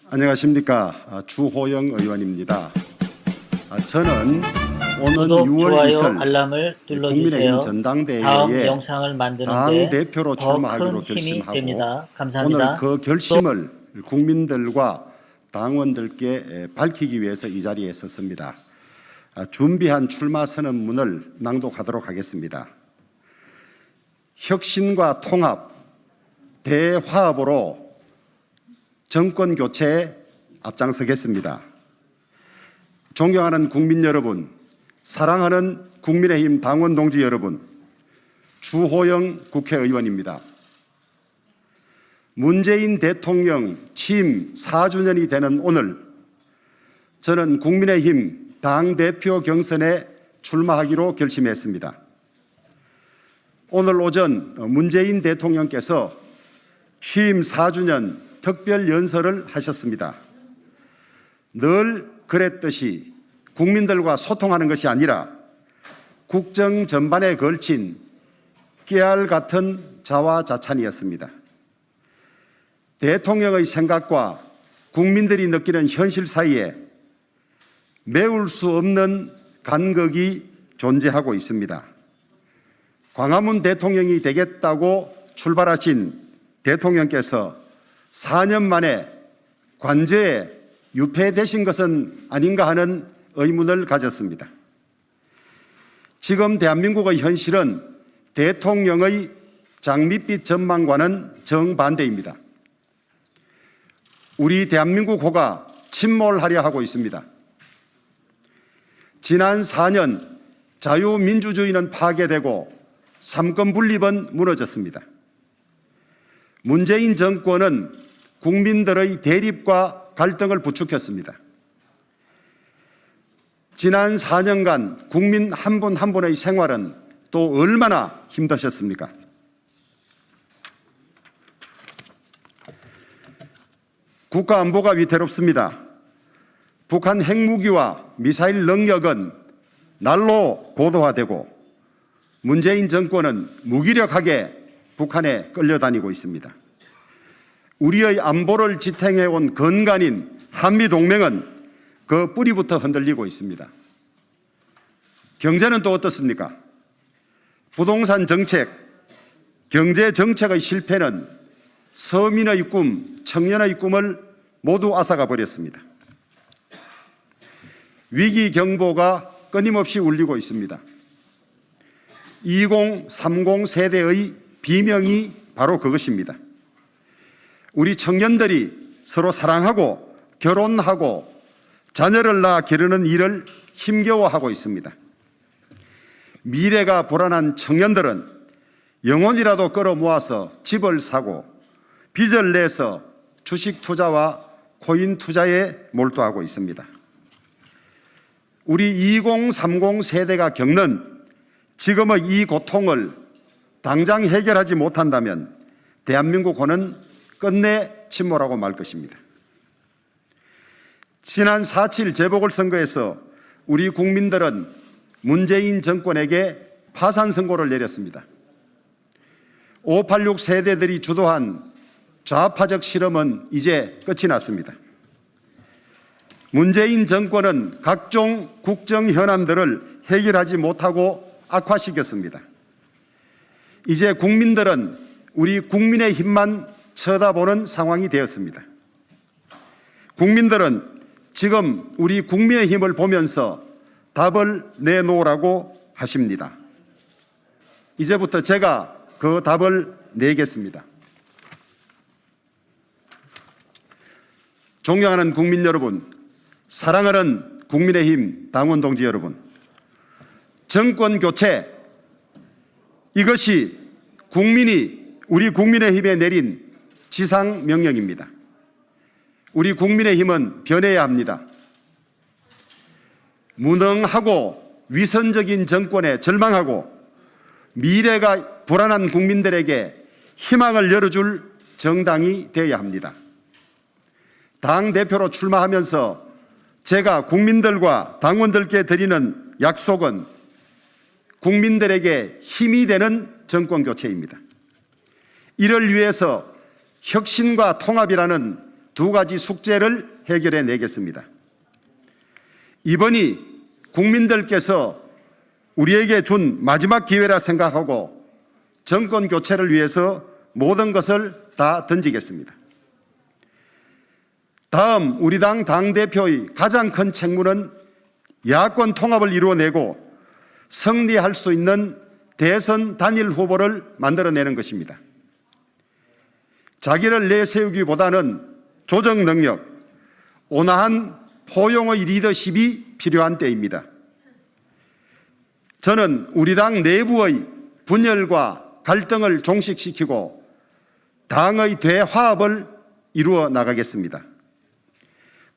안녕하십니까. 주호영 의원입니다. 저는 오는 구독, 6월 좋아요, 2일 알람을 눌러주세요. 국민의힘 다음 전당대회에 영상을 만드는데 당대표로 더 출마하기로 큰 힘이 결심하고 됩니다. 감사합니다. 오늘 그 결심을 국민들과 당원들께 밝히기 위해서 이 자리에 섰습니다. 준비한 출마 선언문을 낭독하도록 하겠습니다. 혁신과 통합, 대화합으로 정권 교체에 앞장서겠습니다. 존경하는 국민 여러분, 사랑하는 국민의힘 당원 동지 여러분, 주호영 국회의원입니다. 문재인 대통령 취임 4주년이 되는 오늘, 저는 국민의힘 당대표 경선에 출마하기로 결심했습니다. 오늘 오전 문재인 대통령께서 취임 4주년 특별 연설을 하셨습니다. 늘 그랬듯이 국민들과 소통하는 것이 아니라 국정 전반에 걸친 깨알 같은 자화자찬이었습니다. 대통령의 생각과 국민들이 느끼는 현실 사이에 메울 수 없는 간극이 존재하고 있습니다. 광화문 대통령이 되겠다고 출발하신 대통령께서 4년 만에 관저에 유폐되신 것은 아닌가 하는 의문을 가졌습니다. 지금 대한민국의 현실은 대통령의 장밋빛 전망과는 정반대입니다. 우리 대한민국 호가 침몰하려 하고 있습니다. 지난 4년 자유민주주의는 파괴되고 삼권 분립은 무너졌습니다. 문재인 정권은 국민들의 대립과 갈등을 부추겼습니다. 지난 4년간 국민 한 분 한 분의 생활은 또 얼마나 힘드셨습니까? 국가 안보가 위태롭습니다. 북한 핵무기와 미사일 능력은 날로 고도화되고 문재인 정권은 무기력하게 북한에 끌려다니고 있습니다. 우리의 안보를 지탱해온 근간인 한미동맹은 그 뿌리부터 흔들리고 있습니다. 경제는 또 어떻습니까? 부동산 정책, 경제 정책의 실패는 서민의 꿈, 청년의 꿈을 모두 앗아가 버렸습니다. 위기 경보가 끊임없이 울리고 있습니다. 2030 세대의 비명이 바로 그것입니다. 우리 청년들이 서로 사랑하고 결혼하고 자녀를 낳아 기르는 일을 힘겨워하고 있습니다. 미래가 불안한 청년들은 영혼이라도 끌어모아서 집을 사고 빚을 내서 주식 투자와 코인 투자에 몰두하고 있습니다. 우리 2030 세대가 겪는 지금의 이 고통을 당장 해결하지 못한다면 대한민국 호는 끝내 침몰하고 말 것입니다. 지난 4.7 재보궐선거에서 우리 국민들은 문재인 정권에게 파산 선고를 내렸습니다. 586 세대들이 주도한 좌파적 실험은 이제 끝이 났습니다. 문재인 정권은 각종 국정 현안들을 해결하지 못하고 악화시켰습니다. 이제 국민들은 우리 국민의힘만 쳐다보는 상황이 되었습니다. 국민들은 지금 우리 국민의힘을 보면서 답을 내놓으라고 하십니다. 이제부터 제가 그 답을 내겠습니다. 존경하는 국민 여러분, 사랑하는 국민의힘 당원 동지 여러분, 정권 교체, 이것이 국민이 우리 국민의힘에 내린 지상 명령입니다. 우리 국민의힘은 변해야 합니다. 무능하고 위선적인 정권에 절망하고 미래가 불안한 국민들에게 희망을 열어줄 정당이 되어야 합니다. 당대표로 출마하면서 제가 국민들과 당원들께 드리는 약속은 국민들에게 힘이 되는 정권 교체입니다. 이를 위해서 혁신과 통합이라는 두 가지 숙제를 해결해 내겠습니다. 이번이 국민들께서 우리에게 준 마지막 기회라 생각하고 정권 교체를 위해서 모든 것을 다 던지겠습니다. 다음 우리 당 당대표의 가장 큰 책무는 야권 통합을 이루어내고 승리할 수 있는 대선 단일 후보를 만들어내는 것입니다. 자기를 내세우기보다는 조정 능력, 온화한 포용의 리더십이 필요한 때입니다. 저는 우리 당 내부의 분열과 갈등을 종식시키고 당의 대화합을 이루어 나가겠습니다.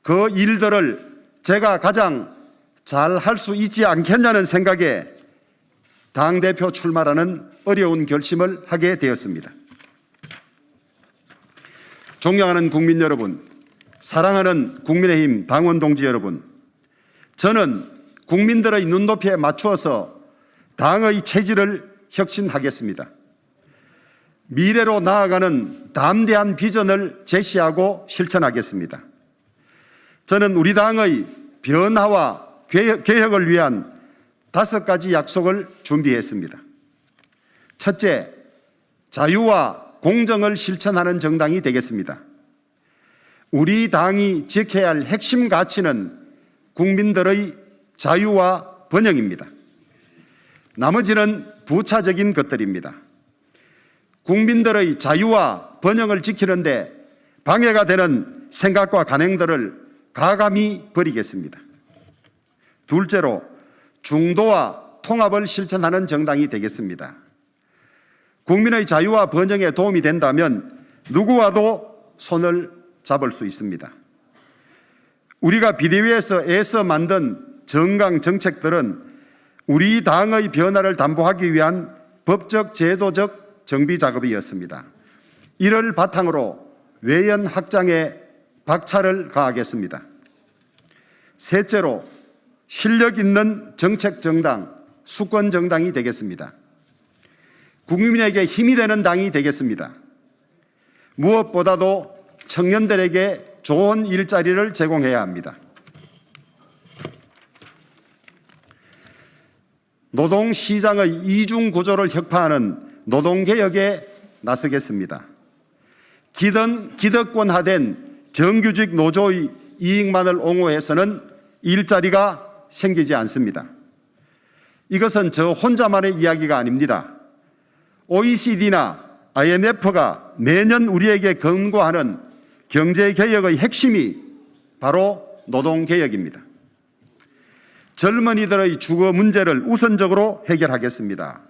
그 일들을 제가 가장 잘 할 수 있지 않겠냐는 생각에 당대표 출마라는 어려운 결심을 하게 되었습니다. 존경하는 국민 여러분, 사랑하는 국민의힘 당원 동지 여러분, 저는 국민들의 눈높이에 맞추어서 당의 체질을 혁신하겠습니다. 미래로 나아가는 담대한 비전을 제시하고 실천하겠습니다. 저는 우리 당의 변화와 개혁을 위한 5가지 약속을 준비했습니다. 첫째, 자유와 공정을 실천하는 정당이 되겠습니다. 우리 당이 지켜야 할 핵심 가치는 국민들의 자유와 번영입니다. 나머지는 부차적인 것들입니다. 국민들의 자유와 번영을 지키는데 방해가 되는 생각과 간행들을 가감히 버리겠습니다. 둘째로, 중도와 통합을 실천하는 정당이 되겠습니다. 국민의 자유와 번영에 도움이 된다면 누구와도 손을 잡을 수 있습니다. 우리가 비대위에서 애써 만든 정강 정책들은 우리 당의 변화를 담보하기 위한 법적 제도적 정비 작업이었습니다. 이를 바탕으로 외연 확장에 박차를 가하겠습니다. 셋째로, 실력 있는 정책 정당, 수권 정당이 되겠습니다. 국민에게 힘이 되는 당이 되겠습니다. 무엇보다도 청년들에게 좋은 일자리를 제공해야 합니다. 노동시장의 이중 구조를 혁파하는 노동개혁에 나서겠습니다. 기득권화된 정규직 노조의 이익만을 옹호해서는 일자리가 생기지 않습니다. 이것은 저 혼자만의 이야기가 아닙니다. OECD나 IMF가 매년 우리에게 권고하는 경제개혁의 핵심이 바로 노동개혁입니다. 젊은이들의 주거 문제를 우선적으로 해결하겠습니다.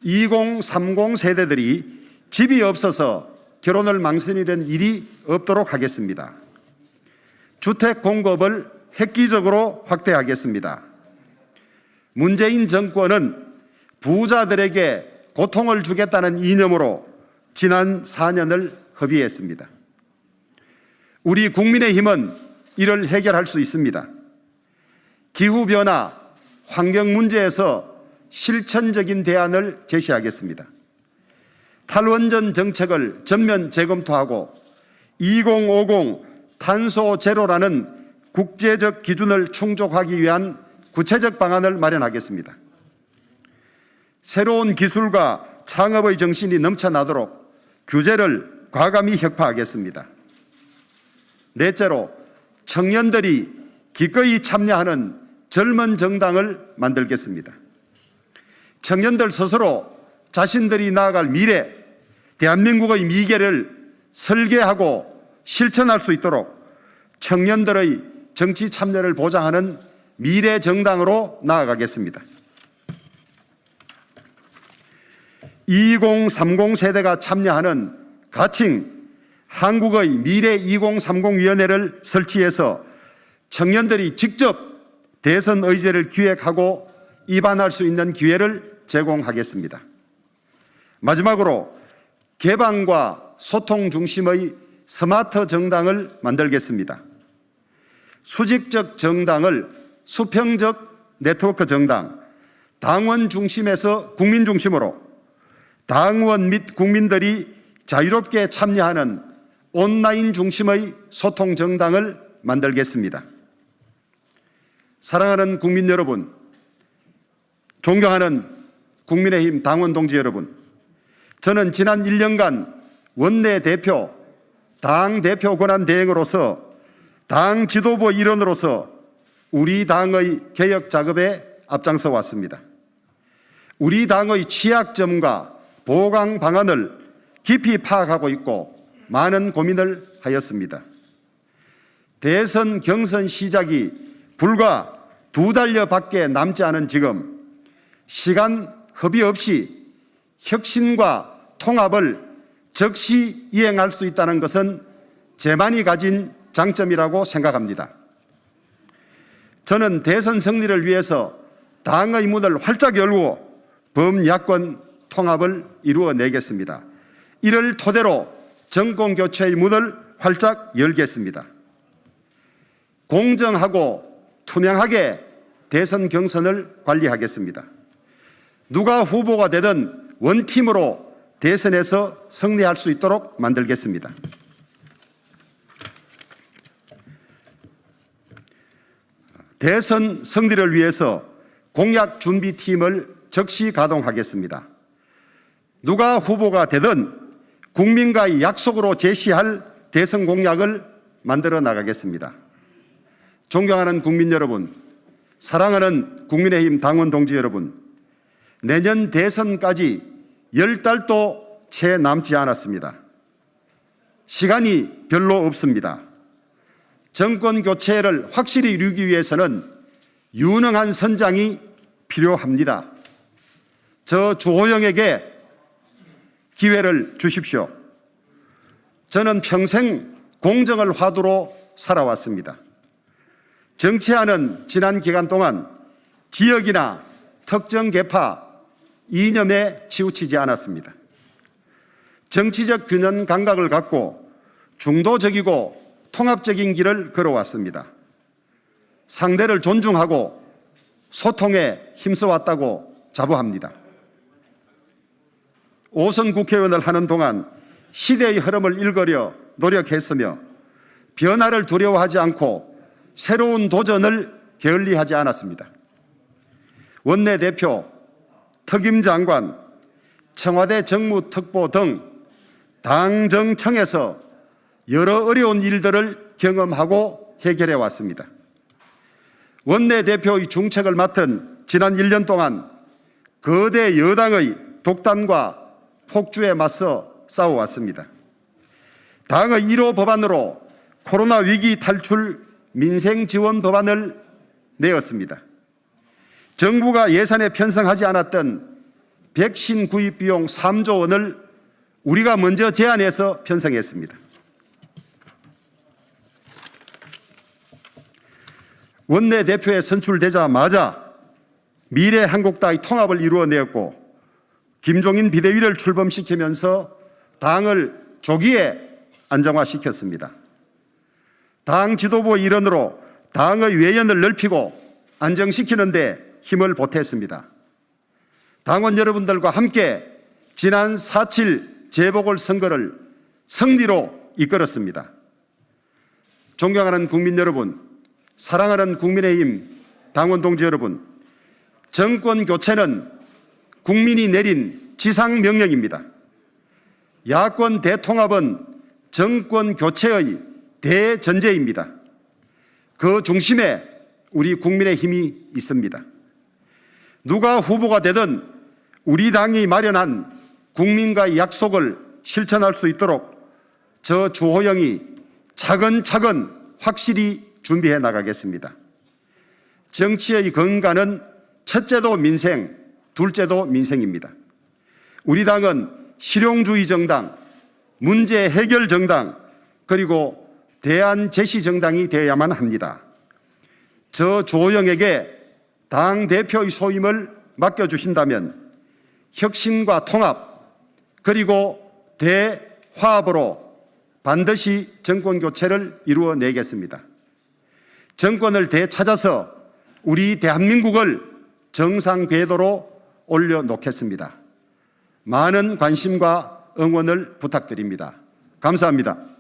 2030 세대들이 집이 없어서 결혼을 망설이는 일이 없도록 하겠습니다. 주택 공급을 획기적으로 확대하겠습니다. 문재인 정권은 부자들에게 고통을 주겠다는 이념으로 지난 4년을 허비했습니다. 우리 국민의힘은 이를 해결할 수 있습니다. 기후변화, 환경 문제에서 실천적인 대안을 제시하겠습니다. 탈원전 정책을 전면 재검토하고 2050 탄소 제로라는 국제적 기준을 충족하기 위한 구체적 방안을 마련하겠습니다. 새로운 기술과 창업의 정신이 넘쳐나도록 규제를 과감히 혁파하겠습니다. 넷째로, 청년들이 기꺼이 참여하는 젊은 정당을 만들겠습니다. 청년들 스스로 자신들이 나아갈 미래, 대한민국의 미래를 설계하고 실천할 수 있도록 청년들의 정치 참여를 보장하는 미래 정당으로 나아가겠습니다. 2030 세대가 참여하는 가칭 한국의 미래 2030위원회를 설치해서 청년들이 직접 대선 의제를 기획하고 입안할 수 있는 기회를 제공하겠습니다. 마지막으로 개방과 소통 중심의 스마트 정당을 만들겠습니다. 수직적 정당을 수평적 네트워크 정당, 당원 중심에서 국민 중심으로 당원 및 국민들이 자유롭게 참여하는 온라인 중심의 소통 정당을 만들겠습니다. 사랑하는 국민 여러분, 존경하는 국민의힘 당원 동지 여러분, 저는 지난 1년간 원내대표, 당대표 권한 대행으로서 당 지도부 일원으로서 우리 당의 개혁 작업에 앞장서 왔습니다. 우리 당의 취약점과 보강 방안을 깊이 파악하고 있고 많은 고민을 하였습니다. 대선 경선 시작이 불과 2달여밖에 남지 않은 지금 시간 허비 없이 혁신과 통합을 즉시 이행할 수 있다는 것은 제만이 가진 장점이라고 생각합니다. 저는 대선 승리를 위해서 당의 문을 활짝 열고 범야권 통합을 이루어내겠습니다. 이를 토대로 정권 교체의 문을 활짝 열겠습니다. 공정하고 투명하게 대선 경선을 관리하겠습니다. 누가 후보가 되든 원팀으로 대선에서 승리할 수 있도록 만들겠습니다. 대선 승리를 위해서 공약 준비팀을 즉시 가동하겠습니다. 누가 후보가 되든 국민과의 약속으로 제시할 대선 공약을 만들어 나가겠습니다. 존경하는 국민 여러분, 사랑하는 국민의힘 당원 동지 여러분, 내년 대선까지 10달도 채 남지 않았습니다. 시간이 별로 없습니다. 정권 교체를 확실히 이루기 위해서는 유능한 선장이 필요합니다. 저 주호영에게 기회를 주십시오. 저는 평생 공정을 화두로 살아왔습니다. 정치하는 지난 기간 동안 지역이나 특정 계파, 이념에 치우치지 않았습니다. 정치적 균형 감각을 갖고 중도적이고 통합적인 길을 걸어왔습니다. 상대를 존중하고 소통에 힘써왔다고 자부합니다. 5선 국회의원을 하는 동안 시대의 흐름을 읽으려 노력했으며 변화를 두려워하지 않고 새로운 도전을 게을리하지 않았습니다. 원내대표, 특임장관, 청와대 정무특보 등 당정청에서 여러 어려운 일들을 경험하고 해결해 왔습니다. 원내대표의 중책을 맡은 지난 1년 동안 거대 여당의 독단과 폭주에 맞서 싸워왔습니다. 당의 1호 법안으로 코로나 위기 탈출 민생 지원 법안을 내었습니다. 정부가 예산에 편성하지 않았던 백신 구입 비용 3조 원을 우리가 먼저 제안해서 편성했습니다. 원내대표에 선출되자마자 미래한국당의 통합을 이루어내었고 김종인 비대위를 출범시키면서 당을 조기에 안정화시켰습니다. 당 지도부 일원으로 당의 외연을 넓히고 안정시키는 데 힘을 보탰습니다. 당원 여러분들과 함께 지난 4.7 재보궐선거를 승리로 이끌었습니다. 존경하는 국민 여러분, 사랑하는 국민의힘 당원 동지 여러분, 정권 교체는 국민이 내린 지상명령입니다. 야권 대통합은 정권 교체의 대전제입니다. 그 중심에 우리 국민의 힘이 있습니다. 누가 후보가 되든 우리 당이 마련한 국민과의 약속을 실천할 수 있도록 저 주호영이 차근차근 확실히 준비해 나가겠습니다. 정치의 근간은 첫째도 민생, 둘째도 민생입니다. 우리 당은 실용주의 정당, 문제 해결 정당, 그리고 대안 제시 정당이 되어야만 합니다. 저 주호영에게 당대표의 소임을 맡겨주신다면 혁신과 통합 그리고 대화합으로 반드시 정권교체를 이루어내겠습니다. 정권을 되찾아서 우리 대한민국을 정상 궤도로 올려놓겠습니다. 많은 관심과 응원을 부탁드립니다. 감사합니다.